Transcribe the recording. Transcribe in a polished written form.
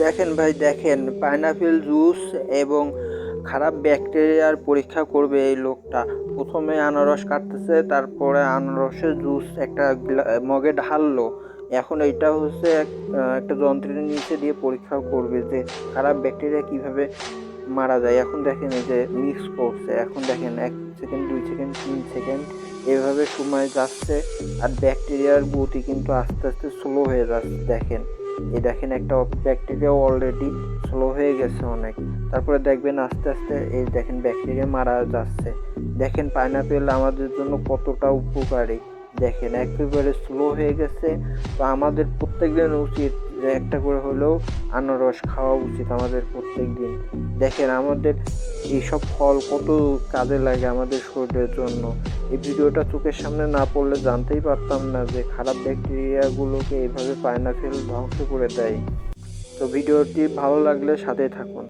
দেখেন ভাই, দেখেন পাইনাপেল জুস এবং খারাপ ব্যাকটেরিয়ার পরীক্ষা করবে এই লোকটা। প্রথমে আনারস কাটতেছে, তারপরে আনারসের জুস একটা মগে ঢাললো। এখন এইটা হচ্ছে একটা যন্ত্রের নিচে দিয়ে পরীক্ষা করবে যে খারাপ ব্যাকটেরিয়া কিভাবে মারা যায়। এখন দেখেন এই যে মিক্স করছে, এখন দেখেন 1 সেকেন্ড 2 সেকেন্ড 3 সেকেন্ড এভাবে সময় যাচ্ছে, আর ব্যাকটেরিয়ার গতি কিন্তু আস্তে আস্তে স্লো হয়ে যাচ্ছে। দেখেন দেখেন একটা ব্যাকটেরিয়া অলরেডি স্লো হয়ে গেছে অনেক। তারপরে দেখবেন আস্তে আস্তে এই দেখেন ব্যাকটেরিয়া মারা যাচ্ছে। দেখেন পাইনাপেল আমাদের জন্য কতটা উপকারী। দেখেন একেবারে স্লো হয়ে গেছে। তো আমাদের প্রত্যেকদিন উচিত যে একটা করে হলেও আনারস খাওয়া উচিত আমাদের প্রত্যেক দিন। দেখেন আমাদের এইসব ফল কত কাজে লাগে আমাদের শরীরের জন্য। এই ভিডিওটা চোখের সামনে না পড়লে জানতেই পারতাম না যে খারাপ ব্যাকটেরিয়াগুলোকে এইভাবে পাইনাপেল ধ্বংস করে দেয়। তো ভিডিওটি ভালো লাগলে সাথে থাকুন।